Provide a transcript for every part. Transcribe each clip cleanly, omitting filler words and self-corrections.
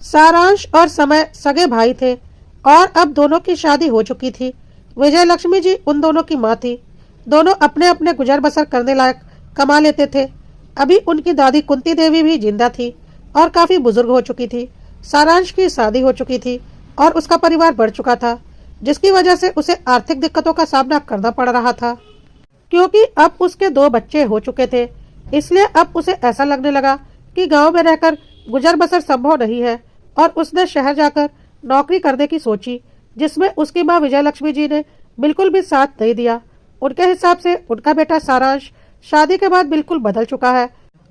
सारांश और समय सगे भाई थे और अब दोनों की शादी हो चुकी थी। विजय लक्ष्मी जी उन दोनों की माँ थी। दोनों अपने अपने गुजर बसर करने लायक कमा लेते थे। अभी उनकी दादी कुंती देवी भी जिंदा थी और काफी बुजुर्ग हो चुकी थी। सारांश की शादी हो चुकी थी और उसका परिवार बढ़ चुका था, जिसकी वजह से उसे आर्थिक दिक्कतों का सामना करना पड़ रहा था। क्योंकि अब उसके 2 बच्चे हो चुके थे, इसलिए अब उसे ऐसा लगने लगा कि गांव में रहकर गुजर बसर संभव नहीं है और उसने शहर जाकर नौकरी करने की सोची, जिसमें उसकी माँ विजय लक्ष्मी जी ने बिल्कुल भी साथ नहीं दिया। उनके हिसाब से उनका बेटा सारांश शादी के बाद बिल्कुल बदल चुका है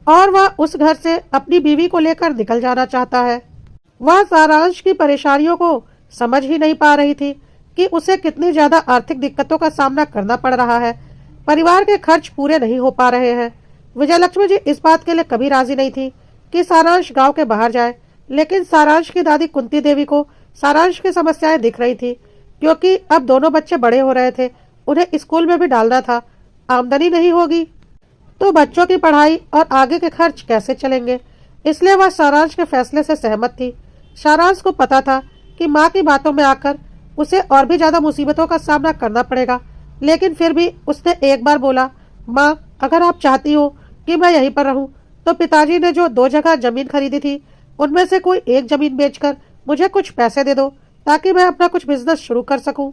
और वह उस घर से अपनी बीवी को लेकर निकल जाना चाहता है। वह सारांश की परेशानियों को समझ ही नहीं पा रही थी कि उसे कितनी ज्यादा आर्थिक दिक्कतों का सामना करना पड़ रहा है। परिवार के खर्च पूरे नहीं हो पा रहे हैं। विजय लक्ष्मी जी इस बात के लिए कभी राजी नहीं थी कि सारांश गांव के बाहर जाए, लेकिन सारांश की दादी कुंती देवी को सारांश की समस्याएं दिख रही थी, क्योंकि अब दोनों बच्चे बड़े हो रहे थे, उन्हें स्कूल में भी डालना था। आमदनी नहीं होगी तो बच्चों की पढ़ाई और आगे के खर्च कैसे चलेंगे, इसलिए वह सारांश के फैसले से सहमत थी। सारांश को पता था कि माँ की बातों में आकर उसे और भी ज्यादा मुसीबतों का सामना करना पड़ेगा, लेकिन फिर भी उसने एक बार बोला, माँ अगर आप चाहती हो कि मैं यहीं पर रहूं, तो पिताजी ने जो 2 जगह जमीन खरीदी थी उनमें से कोई एक जमीन बेचकर मुझे कुछ पैसे दे दो, ताकि मैं अपना कुछ बिजनेस शुरू कर सकूं।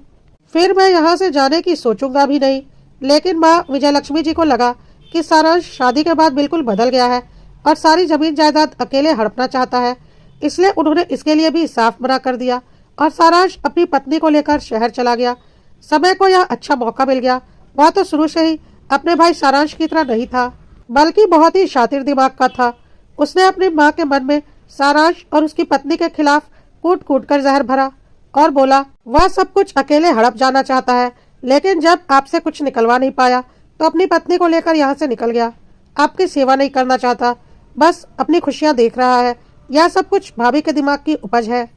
फिर मैं यहाँ से जाने की सोचूंगा भी नहीं। लेकिन माँ विजय लक्ष्मी जी को लगा कि सारांश शादी के बाद बिल्कुल बदल गया है और सारी जमीन जायदाद अकेले हड़पना चाहता है, इसलिए उन्होंने इसके लिए भी साफ मना कर दिया और सारांश अपनी पत्नी को लेकर शहर चला गया। समय को यह अच्छा मौका मिल गया। वह तो शुरू से ही अपने भाई सारांश की तरह नहीं था, बल्कि बहुत ही शातिर दिमाग का था। उसने अपनी माँ के मन में सारांश और उसकी पत्नी के खिलाफ कूट कूट कर जहर भरा और बोला, वह सब कुछ अकेले हड़प जाना चाहता है, लेकिन जब आपसे कुछ निकलवा नहीं पाया तो अपनी पत्नी को लेकर यहाँ से निकल गया। आपकी सेवा नहीं करना चाहता, बस अपनी खुशियाँ देख रहा है। यह सब कुछ भाभी के दिमाग की उपज है।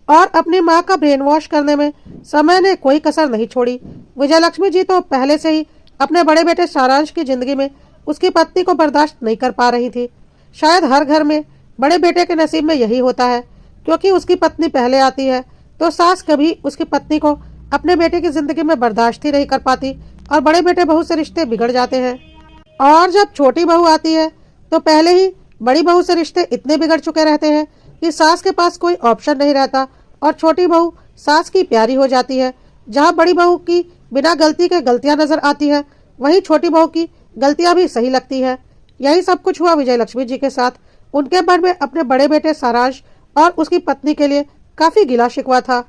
और अपनी माँ का ब्रेन वॉश करने में समय ने कोई कसर नहीं छोड़ी। विजय लक्ष्मी जी तो पहले से ही अपने बड़े बेटे सारांश की जिंदगी में उसकी पत्नी को बर्दाश्त नहीं कर पा रही थी। शायद हर घर में बड़े बेटे के नसीब में यही होता है, क्योंकि उसकी पत्नी पहले आती है तो सास कभी उसकी पत्नी को अपने बेटे की जिंदगी में बर्दाश्त ही नहीं कर पाती और बड़े बेटे बहू से रिश्ते बिगड़ जाते हैं। और जब छोटी बहू आती है तो पहले ही बड़ी बहू से रिश्ते इतने बिगड़ चुके रहते हैं कि सास के पास कोई ऑप्शन नहीं रहता और छोटी बहू सास की प्यारी हो जाती है। जहाँ बड़ी बहू की बिना गलती के गलतियां नजर आती है, वहीं छोटी बहू की गलतियां भी सही लगती है। यही सब कुछ हुआ विजय लक्ष्मी जी के साथ। उनके मन में अपने बड़े बेटे सारांश और उसकी पत्नी के लिए काफी गिला शिकवा था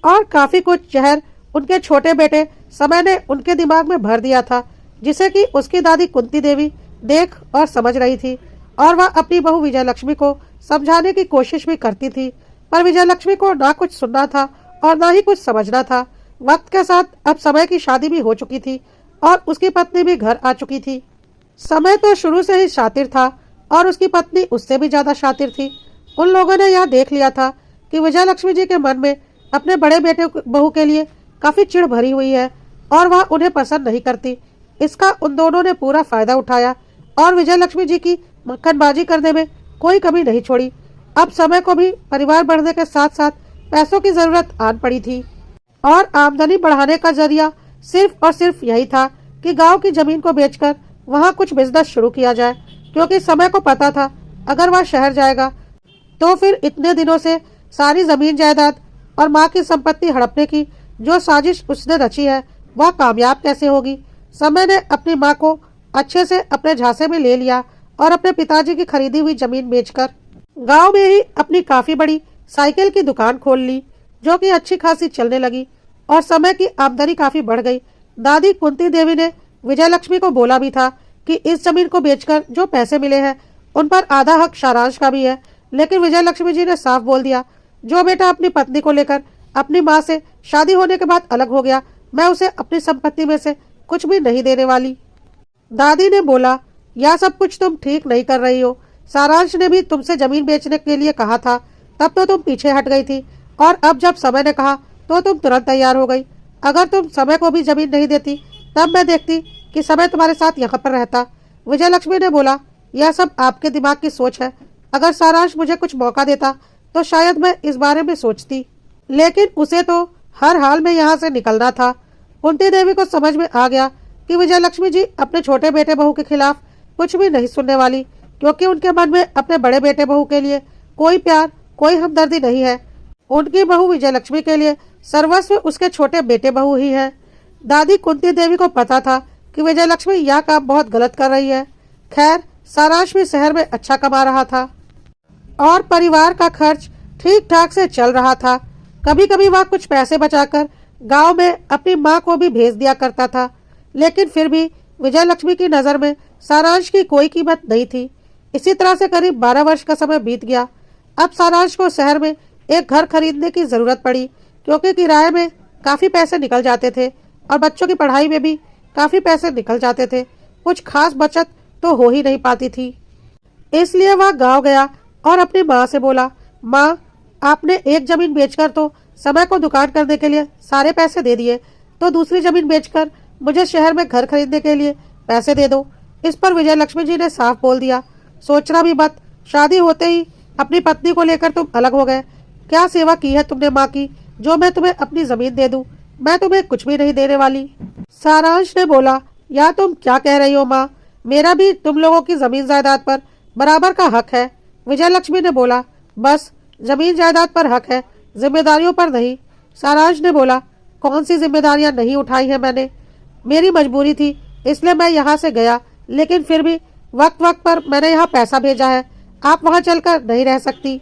और काफी कुछ जहर उनके छोटे बेटे समय ने उनके दिमाग में भर दिया था, जिसे कि उसकी दादी कुंती देवी देख और समझ रही थी और वह अपनी बहू विजय लक्ष्मी को समझाने की कोशिश भी करती थी, पर विजय लक्ष्मी को ना कुछ सुनना था और ना ही कुछ समझना था। वक्त के साथ अब समय की शादी भी हो चुकी थी और उसकी पत्नी भी घर आ चुकी थी। समय तो शुरू से ही शातिर था और उसकी पत्नी उससे भी ज्यादा शातिर थी। उन लोगों ने यह देख लिया था कि विजय लक्ष्मी जी के मन में अपने बड़े बेटे बहू के लिए काफी चिढ़ भरी हुई है और वह उन्हें पसंद नहीं करती। इसका उन दोनों ने पूरा फायदा उठाया और विजय लक्ष्मी जी की मक्खनबाजी करने में कोई कमी नहीं छोड़ी। अब समय को भी परिवार बढ़ने के साथ साथ पैसों की जरूरत आन पड़ी थी और आमदनी बढ़ाने का जरिया सिर्फ और सिर्फ यही था कि गांव की जमीन को बेचकर वहां कुछ बिजनेस शुरू किया जाए, क्योंकि समय को पता था अगर वह शहर जाएगा तो फिर इतने दिनों से सारी जमीन जायदाद और माँ की संपत्ति हड़पने की जो साजिश उसने रची है वह कामयाब कैसे होगी। समय ने अपनी माँ को अच्छे से अपने झांसे में ले लिया और अपने पिताजी की खरीदी हुई जमीन बेचकर गांव में ही अपनी काफी बड़ी साइकिल की दुकान खोल ली, जो कि अच्छी खासी चलने लगी और समय की आमदनी काफी बढ़ गई। दादी कुंती देवी ने विजय लक्ष्मी को बोला भी था कि इस जमीन को बेचकर जो पैसे मिले हैं उन पर आधा हक सारांश का भी है, लेकिन विजय लक्ष्मी जी ने साफ बोल दिया, जो बेटा अपनी पत्नी को लेकर अपनी माँ से शादी होने के बाद अलग हो गया, मैं उसे अपनी संपत्ति में से कुछ भी नहीं देने वाली। दादी ने बोला, यह सब कुछ तुम ठीक नहीं कर रही हो। सारांश ने भी तुमसे जमीन बेचने के लिए कहा था, तब तो तुम पीछे हट गई थी और अब जब समय ने कहा तो तुम तुरंत तैयार हो गई। अगर तुम समय को भी जमीन नहीं देती तब मैं देखती कि समय तुम्हारे साथ यहाँ पर रहता। विजय लक्ष्मी ने बोला, यह सब आपके दिमाग की सोच है, अगर सारांश मुझे कुछ मौका देता तो शायद मैं इस बारे में सोचती, लेकिन उसे तो हर हाल में यहाँ से निकलना था। कुंती देवी को समझ में आ गया कि विजयलक्ष्मी जी अपने छोटे बेटे बहू के खिलाफ कुछ भी नहीं सुनने वाली, क्योंकि उनके मन में अपने बड़े बेटे बहू के लिए कोई प्यार, कोई हमदर्दी नहीं है। उनकी बहू विजयलक्ष्मी के लिए सर्वस्व उसके छोटे बेटे बहू ही है। दादी कुंती देवी को पता था कि विजयलक्ष्मी यह काम बहुत गलत कर रही है। खैर, सारांश भी शहर में अच्छा कमा रहा था और परिवार का खर्च ठीक ठाक से चल रहा था। कभी कभी वह कुछ पैसे बचाकर गांव में अपनी माँ को भी भेज दिया करता था, लेकिन फिर भी विजयलक्ष्मी की नज़र में सारांश की कोई कीमत नहीं थी। इसी तरह से करीब 12 वर्ष का समय बीत गया। अब सारांश को शहर में एक घर खरीदने की ज़रूरत पड़ी, क्योंकि किराए में काफ़ी पैसे निकल जाते थे और बच्चों की पढ़ाई में भी काफ़ी पैसे निकल जाते थे। कुछ खास बचत तो हो ही नहीं पाती थी। इसलिए वह गांव गया और अपनी माँ से बोला, माँ, आपने एक ज़मीन बेचकर तो समय को दुकान करने के लिए सारे पैसे दे दिए, तो दूसरी ज़मीन बेचकर मुझे शहर में घर खरीदने के लिए पैसे दे दो। इस पर विजयलक्ष्मी जी ने साफ बोल दिया, सोचना भी मत, शादी होते ही अपनी पत्नी को लेकर तुम अलग हो गए। क्या सेवा की है तुमने माँ की, जो मैं तुम्हें अपनी ज़मीन दे दूं? मैं तुम्हें कुछ भी नहीं देने वाली। सारांश ने बोला, या तुम क्या कह रही हो माँ, मेरा भी तुम लोगों की ज़मीन जायदाद पर बराबर का हक है। विजयलक्ष्मी ने बोला, बस जमीन जायदाद पर हक है, जिम्मेदारियों पर नहीं। सारांश ने बोला, कौन सी जिम्मेदारियां नहीं उठाई है मैंने? मेरी मजबूरी थी, इसलिए मैं यहाँ से गया, लेकिन फिर भी वक्त वक्त पर मैंने यहाँ पैसा भेजा है। आप वहाँ चलकर नहीं रह सकती,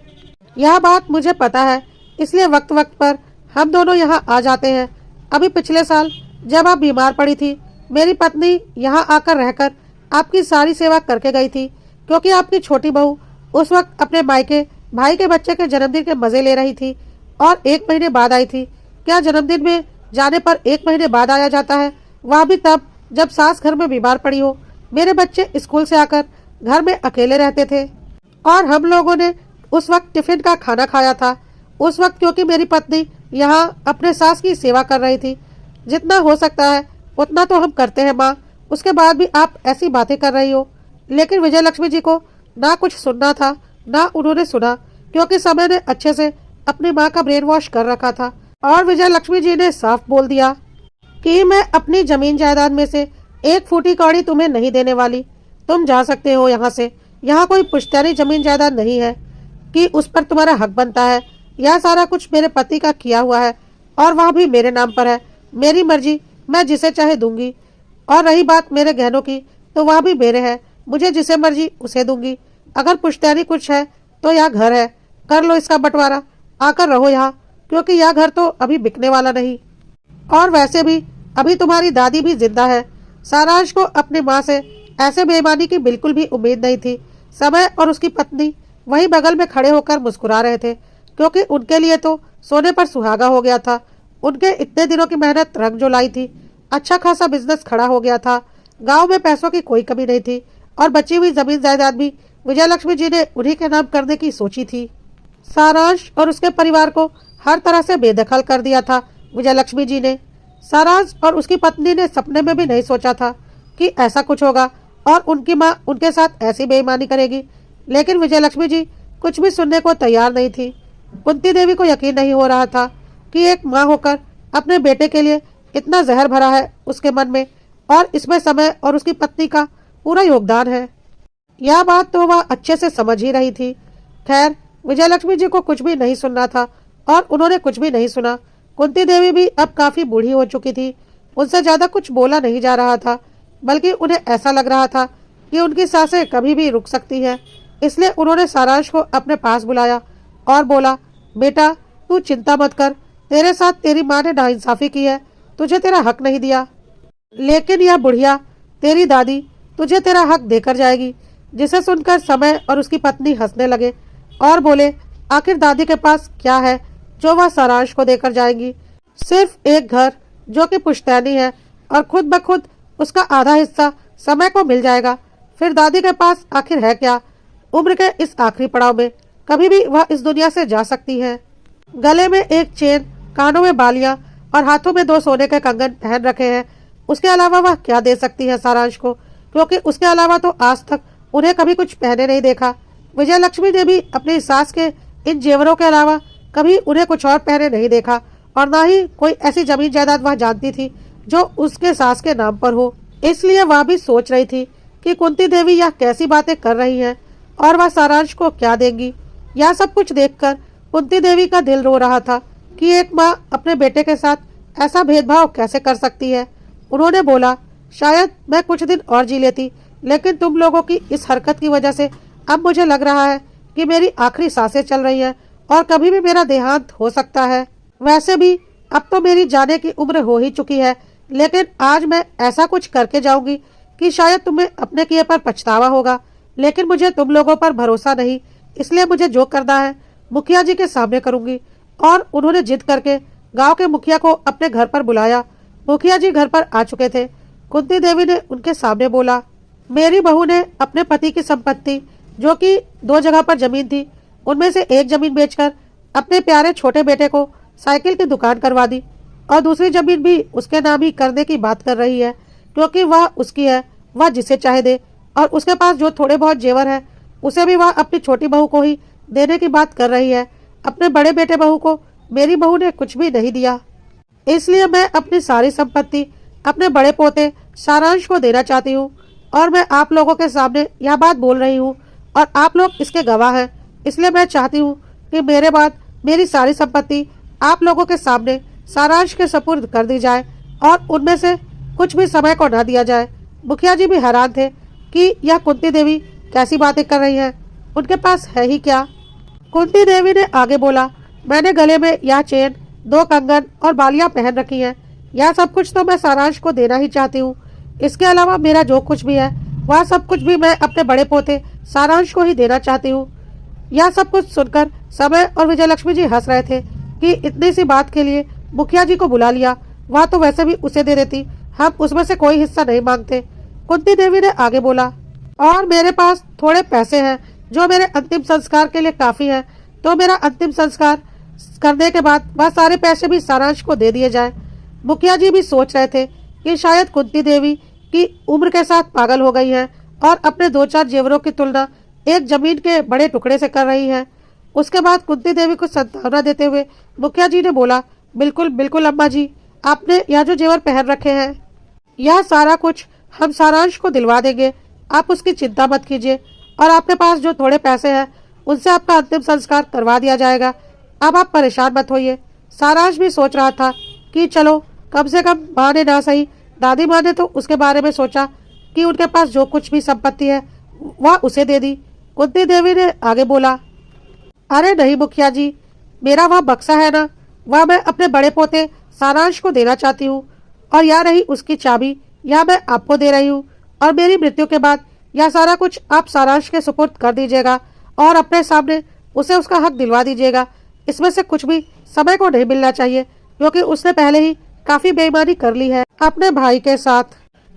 यह बात मुझे पता है, इसलिए वक्त वक्त पर हम दोनों यहाँ आ जाते हैं। अभी पिछले साल जब आप बीमार पड़ी थी, मेरी पत्नी यहाँ आकर रहकर आपकी सारी सेवा करके गई थी, क्योंकि आपकी छोटी बहू उस वक्त अपने मायके भाई के बच्चे के जन्मदिन के मज़े ले रही थी और 1 महीने बाद आई थी। क्या जन्मदिन में जाने पर 1 महीने बाद आया जाता है, वह भी तब जब सास घर में बीमार पड़ी हो। मेरे बच्चे स्कूल से आकर घर में अकेले रहते थे और हम लोगों ने उस वक्त टिफिन का खाना खाया था। उस वक्त क्योंकि मेरी पत्नी यहाँ अपने सास की सेवा कर रही थी, जितना हो सकता है उतना तो हम करते हैं माँ। उसके बाद भी आप ऐसी बातें कर रही हो। लेकिन विजयलक्ष्मी जी को ना कुछ सुनना था, ना उन्होंने सुना, क्योंकि समय ने अच्छे से अपनी माँ का ब्रेन वॉश कर रखा था। और विजयलक्ष्मी जी ने साफ बोल दिया कि मैं अपनी जमीन जायदाद में से 1 फूटी कौड़ी तुम्हें नहीं देने वाली। तुम जा सकते हो यहाँ से। यहाँ कोई पुश्तैनी जमीन जायदाद नहीं है कि उस पर तुम्हारा हक बनता है। यह सारा कुछ मेरे पति का किया हुआ है और वह भी मेरे नाम पर है। मेरी मर्जी, मैं जिसे चाहे दूंगी। और रही बात मेरे गहनों की, तो वह भी मेरे है, मुझे जिसे मर्जी उसे दूंगी। अगर पुश्तैनी कुछ है तो यह घर है, कर लो इसका बंटवारा, आकर रहो यहाँ, क्योंकि यह घर तो अभी बिकने वाला नहीं। और वैसे भी अभी तुम्हारी दादी भी जिंदा है। सारांश को अपनी माँ से ऐसे बेईमानी की बिल्कुल भी उम्मीद नहीं थी। समय और उसकी पत्नी वहीं बगल में खड़े होकर मुस्कुरा रहे थे, क्योंकि उनके लिए तो सोने पर सुहागा हो गया था। उनके इतने दिनों की मेहनत रंग जो लाई थी। अच्छा खासा बिजनेस खड़ा हो गया था। गांव में पैसों की कोई कमी नहीं थी और बची हुई जमीन जायदाद भी विजयलक्ष्मी जी ने उन्हीं के नाम करने की सोची थी। सारांश और उसके परिवार को हर तरह से बेदखल कर दिया था विजयलक्ष्मी जी ने। सारांश और उसकी पत्नी ने सपने में भी नहीं सोचा था कि ऐसा कुछ होगा और उनकी माँ उनके साथ ऐसी बेईमानी करेगी। लेकिन विजयलक्ष्मी जी कुछ भी सुनने को तैयार नहीं थी। कुंती देवी को यकीन नहीं हो रहा था कि एक माँ होकर अपने बेटे के लिए इतना जहर भरा है उसके मन में, और इसमें समय और उसकी पत्नी का पूरा योगदान है। यह बात तो वह अच्छे से समझ ही रही थी। खैर, विजयलक्ष्मी जी को कुछ भी नहीं सुनना था और उन्होंने कुछ भी नहीं सुना। कुंती देवी भी अब काफी बूढ़ी हो चुकी थी। उनसे ज्यादा कुछ बोला नहीं जा रहा था, बल्कि उन्हें ऐसा लग रहा था कि उनकी सांसें कभी भी रुक सकती हैं। इसलिए उन्होंने सारांश को अपने पास बुलाया और बोला, बेटा, तू चिंता मत कर, तेरे साथ तेरी माँ ने नाइंसाफी की है, तुझे तेरा हक नहीं दिया, लेकिन यह बुढ़िया तेरी दादी तुझे तेरा हक देकर जाएगी। जिसे सुनकर समय और उसकी पत्नी हंसने लगे और बोले, आखिर दादी के पास क्या है जो वह सारांश को देकर जाएंगी? सिर्फ एक घर जो कि पुश्तैनी है, और खुद ब खुद उसका आधा हिस्सा समय को मिल जाएगा। फिर दादी के पास आखिर है क्या? उम्र के इस आखिरी पड़ाव में कभी भी वह इस दुनिया से जा सकती है। गले में एक चेन, कानों में बालियां और हाथों में 2 सोने के कंगन पहन रखे हैं। उसके अलावा वह क्या दे सकती है सारांश को, क्योंकि उसके अलावा तो आज तक उन्हें कभी कुछ पहने नहीं देखा। विजय लक्ष्मी ने भी अपनी सास के इन जेवरों के अलावा कभी उन्हें कुछ और पहने नहीं देखा और न ही कोई ऐसी जमीन जायदाद वह जानती थी जो उसके सास के नाम पर हो। इसलिए वह भी सोच रही थी कि कुंती देवी यह कैसी बातें कर रही हैं और वह सारांश को क्या देंगी। यह सब कुछ देखकर कुंती देवी का दिल रो रहा था कि एक माँ अपने बेटे के साथ ऐसा भेदभाव कैसे कर सकती है। उन्होंने बोला, शायद मैं कुछ दिन और जी लेती, लेकिन तुम लोगों की इस हरकत की वजह से अब मुझे लग रहा है कि मेरी आखिरी सांसें चल रही हैं और कभी भी मेरा देहांत हो सकता है। वैसे भी अब तो मेरी जाने की उम्र हो ही चुकी है, लेकिन आज मैं ऐसा कुछ करके जाऊंगी कि शायद तुम्हें अपने किए पर पछतावा होगा, लेकिन मुझे तुम लोगों पर भरोसा नहीं, इसलिए मुझे जो करना है मुखिया जी के सामने करूंगी। और उन्होंने जिद करके गांव के मुखिया को अपने घर पर बुलाया। मुखिया जी घर पर आ चुके थे। कुंती देवी ने उनके सामने बोला, मेरी बहू ने अपने पति की संपत्ति, जो कि 2 जगह पर जमीन थी, उनमें से एक जमीन बेचकर अपने प्यारे छोटे बेटे को साइकिल की दुकान करवा दी और दूसरी जमीन भी उसके नाम ही करने की बात कर रही है, क्योंकि वह उसकी है, वह जिसे चाहे दे। और उसके पास जो थोड़े बहुत जेवर है उसे भी वह अपनी छोटी बहू को ही देने की बात कर रही है। अपने बड़े बेटे बहू को मेरी बहू ने कुछ भी नहीं दिया, इसलिए मैं अपनी सारी संपत्ति अपने बड़े पोते सारांश को देना चाहती हूँ। और मैं आप लोगों के सामने यह बात बोल रही हूँ और आप लोग इसके गवाह हैं, इसलिए मैं चाहती हूँ कि मेरे बाद मेरी सारी संपत्ति आप लोगों के सामने सारांश के सुपुर्द कर दी जाए और उनमें से कुछ भी समय को न दिया जाए। मुखिया जी भी हैरान थे कि यह कुंती देवी कैसी बातें कर रही है, उनके पास है ही क्या। कुंती देवी ने आगे बोला, मैंने गले में यह चेन, 2 कंगन और बालियां पहन रखी हैं। यह सब कुछ तो मैं सारांश को देना ही चाहती हूँ। इसके अलावा मेरा जो कुछ भी है वह सब कुछ भी मैं अपने बड़े पोते सारांश को ही देना चाहती हूँ। यह सब कुछ सुनकर समय और विजय लक्ष्मी जी हंस रहे थे कि इतनी सी बात के लिए मुखिया जी को बुला लिया, वह तो वैसे भी उसे दे देती, हम उसमें से कोई हिस्सा नहीं मांगते। कुंती देवी ने आगे बोला, और मेरे पास थोड़े पैसे हैं जो मेरे अंतिम संस्कार के लिए काफी है, तो मेरा अंतिम संस्कार करने के बाद वह सारे पैसे भी सारांश को दे दिए जाए। मुखिया जी भी सोच रहे थे कि शायद कुंती देवी की उम्र के साथ पागल हो गई है और अपने 2-4 जेवरों की तुलना एक जमीन के बड़े टुकड़े से कर रही है। उसके बाद कुंती देवी को सांत्वना देते हुए मुखिया जी ने बोला, बिल्कुल बिल्कुल अम्मा जी, आपने यह जो जेवर पहन रखे हैं यह सारा कुछ हम सारांश को दिलवा देंगे, आप उसकी चिंता मत कीजिए। और आपके पास जो थोड़े पैसे हैं उनसे आपका अंतिम संस्कार करवा दिया जाएगा, अब आप परेशान मत होइए। सारांश भी सोच रहा था कि चलो कम से कम माँ ने ना सही, दादी माँ ने तो उसके बारे में सोचा कि उनके पास जो कुछ भी संपत्ति है वह उसे दे दी। कुंती देवी ने आगे बोला, अरे नहीं मुखिया जी, मेरा वह बक्सा है ना, वह मैं अपने बड़े पोते सारांश को देना चाहती हूँ, और यह रही उसकी चाबी, यह मैं आपको दे रही हूँ। और मेरी मृत्यु के बाद यह सारा कुछ आप सारांश के सुपुर्द कर दीजिएगा और अपने सामने उसे उसका हक दिलवा दीजिएगा। इसमें से कुछ भी समय को नहीं मिलना चाहिए, क्योंकि उसने पहले ही काफी बेईमानी कर ली है अपने भाई के साथ।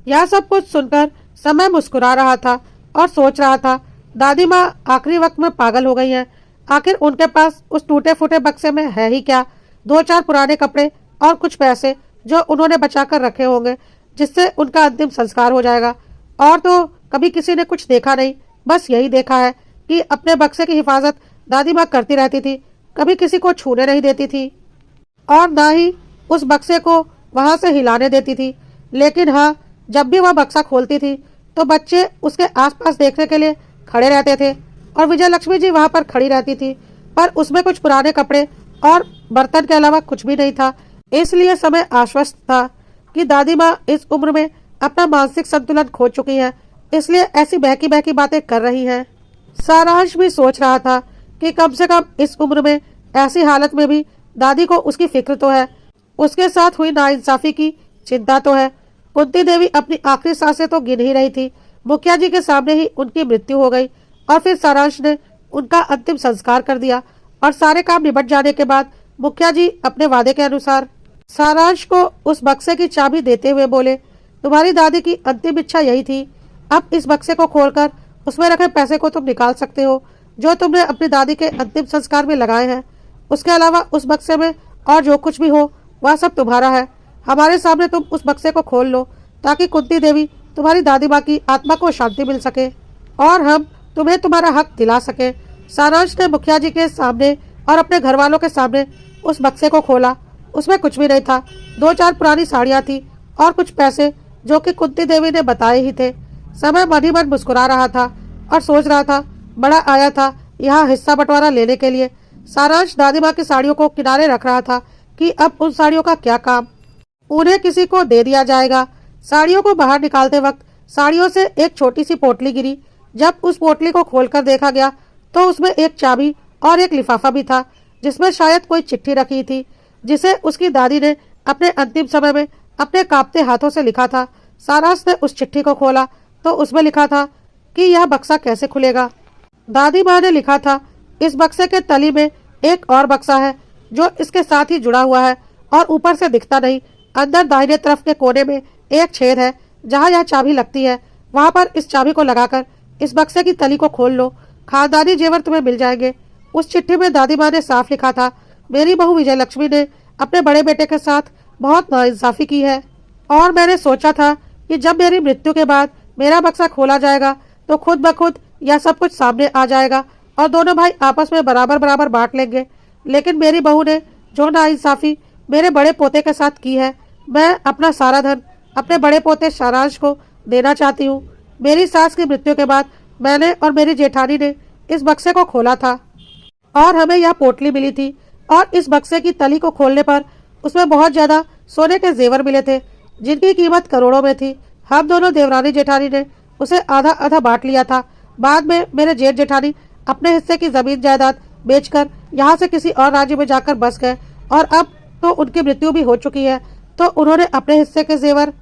यह सब कुछ सुनकर समय मुस्कुरा रहा था और सोच रहा था, दादी माँ आखिरी वक्त में पागल हो गई हैं। आखिर उनके पास उस टूटे फूटे बक्से में है ही क्या, 2-4 पुराने कपड़े और कुछ पैसे जो उन्होंने बचा कर रखे होंगे, जिससे उनका अंतिम संस्कार हो जाएगा। और तो कभी किसी ने कुछ देखा नहीं, बस यही देखा है कि अपने बक्से की हिफाजत दादी माँ करती रहती थी, कभी किसी को छूने नहीं देती थी और ना ही उस बक्से को वहां से हिलाने देती थी। लेकिन हाँ, जब भी वह बक्सा खोलती थी तो बच्चे उसके आसपास देखने के लिए खड़े रहते थे और विजय लक्ष्मी जी वहां पर खड़ी रहती थी, पर उसमें कुछ पुराने कपड़े और बर्तन के अलावा कुछ भी नहीं था। इसलिए समय आश्वस्त था कि दादी माँ इस उम्र में अपना मानसिक संतुलन खो चुकी है, इसलिए ऐसी बहकी बहकी बातें कर रही हैं। सारांश भी सोच रहा था कि कम से कम इस उम्र में ऐसी हालत में भी दादी को उसकी फिक्र तो है, उसके साथ हुई नाइंसाफी की चिंता तो है। कुंती देवी अपनी आखिरी सांसें तो गिन ही रही थी, मुखिया जी के सामने ही उनकी मृत्यु हो गई और फिर सारांश ने उनका अंतिम संस्कार कर दिया। और सारे काम निपट जाने के बाद मुखिया जी अपने वादे के अनुसार सारांश को उस बक्से की चाबी देते हुए बोले, तुम्हारी दादी की अंतिम इच्छा यही थी, अब इस बक्से को खोलकर उसमें रखे पैसे को तुम निकाल सकते हो जो तुमने अपनी दादी के अंतिम संस्कार में लगाए हैं। उसके अलावा उस बक्से में और जो कुछ भी हो वह सब तुम्हारा है। हमारे सामने तुम उस बक्से को खोल लो ताकि कुंती देवी तुम्हारी दादी माँ की आत्मा को शांति मिल सके और हम तुम्हें तुम्हारा हक दिला सके। सारांश ने मुखिया जी के सामने और अपने घर वालों के सामने उस बक्से को खोला। उसमें कुछ भी नहीं था। 2-4 पुरानी साड़ियाँ थी और कुछ पैसे जो कि कुंती देवी ने बताए ही थे। समय मन ही मन मुस्कुरा रहा था और सोच रहा था, बड़ा आया था यहाँ हिस्सा बंटवारा लेने के लिए। सारांश दादी माँ की साड़ियों को किनारे रख रहा था कि अब उन साड़ियों का क्या काम, उन्हें किसी को दे दिया जाएगा। साड़ियों को बाहर निकालते वक्त साड़ियों से एक छोटी सी पोटली गिरी। जब उस पोटली को खोलकर देखा गया तो उसमें एक चाबी और एक लिफाफा भी था, जिसमें शायद कोई चिट्ठी रखी थी, जिसे उसकी दादी ने अपने अंतिम समय में अपने कांपते हाथों से लिखा था। सारांश ने उस चिट्ठी को खोला तो उसमें लिखा था कि यह बक्सा कैसे खुलेगा। दादी माँ ने लिखा था, इस बक्से के तली में एक और बक्सा है जो इसके साथ ही जुड़ा हुआ है और ऊपर से दिखता नहीं। अंदर दाहिने तरफ के कोने में एक छेद है जहाँ यह चाबी लगती है। वहाँ पर इस चाबी को लगाकर इस बक्से की तली को खोल लो, खानदानी जेवर तुम्हें मिल जाएंगे। उस चिट्ठी में दादी माँ ने साफ लिखा था, मेरी बहू विजय लक्ष्मी ने अपने बड़े बेटे के साथ बहुत नाइंसाफी की है और मैंने सोचा था कि जब मेरी मृत्यु के बाद मेरा बक्सा खोला जाएगा तो खुद ब खुद यह सब कुछ सामने आ जाएगा और दोनों भाई आपस में बराबर बराबर बांट लेंगे। लेकिन मेरी बहू ने जो नाइंसाफी मेरे बड़े पोते के साथ की है, मैं अपना सारा धन अपने बड़े पोते सारांश को देना चाहती हूँ। मेरी सास की मृत्यु के बाद मैंने और मेरी जेठानी ने इस बक्से को खोला था और हमें यह पोटली मिली थी और इस बक्से की तली को खोलने पर उसमें बहुत ज्यादा सोने के जेवर मिले थे जिनकी कीमत करोड़ों में थी। हम दोनों देवरानी जेठानी ने उसे आधा आधा बांट लिया था। बाद में मेरे जेठ जेठानी अपने हिस्से की जमीन जायदाद बेचकर यहाँ से किसी और राज्य में जाकर बस गए और अब तो उनकी मृत्यु भी हो चुकी है, तो उन्होंने अपने हिस्से के जेवर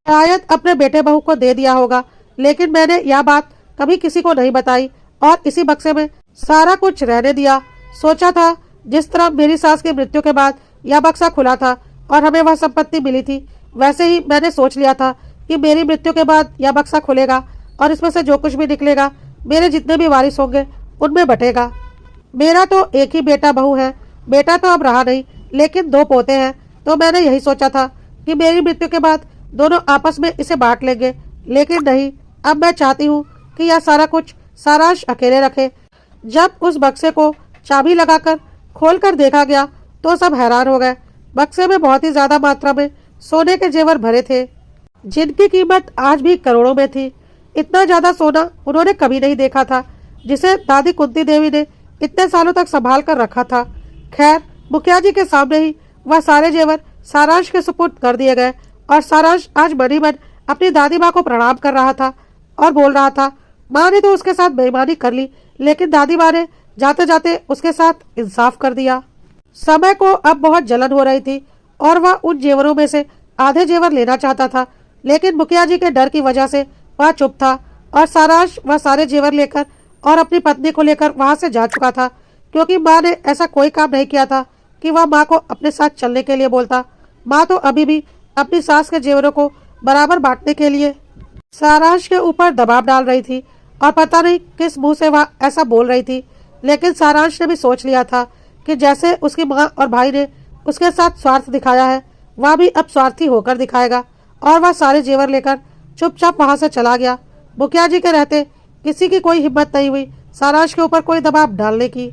शायद अपने बेटे बहू को दे दिया होगा। लेकिन मैंने यह बात कभी किसी को नहीं बताई और इसी बक्से में सारा कुछ रहने दिया। सोचा था जिस तरह मेरी सास की मृत्यु के बाद यह बक्सा खुला था और हमें वह संपत्ति मिली थी, वैसे ही मैंने सोच लिया था कि मेरी मृत्यु के बाद यह बक्सा खुलेगा और इसमें से जो कुछ भी निकलेगा मेरे जितने भी वारिस होंगे उनमें बटेगा। मेरा तो एक ही बेटा बहू है, बेटा तो अब रहा नहीं, लेकिन 2 पोते हैं, तो मैंने यही सोचा था कि मेरी मृत्यु के बाद दोनों आपस में इसे बांट लेंगे। लेकिन नहीं, अब मैं चाहती हूँ कि यह सारा कुछ सारांश अकेले रखे। जब उस बक्से को चाबी लगाकर खोलकर देखा गया तो सब हैरान हो गए। बक्से में बहुत ही ज्यादा मात्रा में सोने के जेवर भरे थे जिनकी कीमत आज भी करोड़ों में थी। इतना ज्यादा सोना उन्होंने कभी नहीं देखा था, जिसे दादी कुंती देवी ने इतने सालों तक संभाल कर रखा था। खैर, मुखिया जी के सामने ही वह सारे जेवर सारांश के सुपुर्द कर दिए गए और सारांश आज मन ही मन अपनी दादी माँ को प्रणाम कर रहा था और बोल रहा था, माँ ने तो उसके साथ बेईमानी कर ली, लेकिन दादी माँ ने जाते जाते उसके साथ इंसाफ कर दिया। समय को अब बहुत जलन हो रही थी और वह उन जेवरों में से आधे जेवर लेना चाहता था, लेकिन मुखिया जी के डर की वजह से वह चुप था और सारांश वह सारे जेवर लेकर और अपनी पत्नी को लेकर वहां से जा चुका था, क्योंकि माँ ने ऐसा कोई काम नहीं किया था कि वह माँ को अपने साथ चलने के लिए बोलता। माँ तो अभी भी अपनी सास के जेवरों को बराबर बांटने के लिए सारांश के ऊपर दबाव डाल रही थी और पता नहीं किस मुंह से वह ऐसा बोल रही थी। लेकिन सारांश ने भी सोच लिया था कि जैसे उसकी माँ और भाई ने उसके साथ स्वार्थ दिखाया है, वह भी अब स्वार्थी होकर दिखाएगा और वह सारे जेवर लेकर चुपचाप वहां से चला गया। मुखिया जी के रहते किसी की कोई हिम्मत नहीं हुई सारांश के ऊपर कोई दबाव डालने की।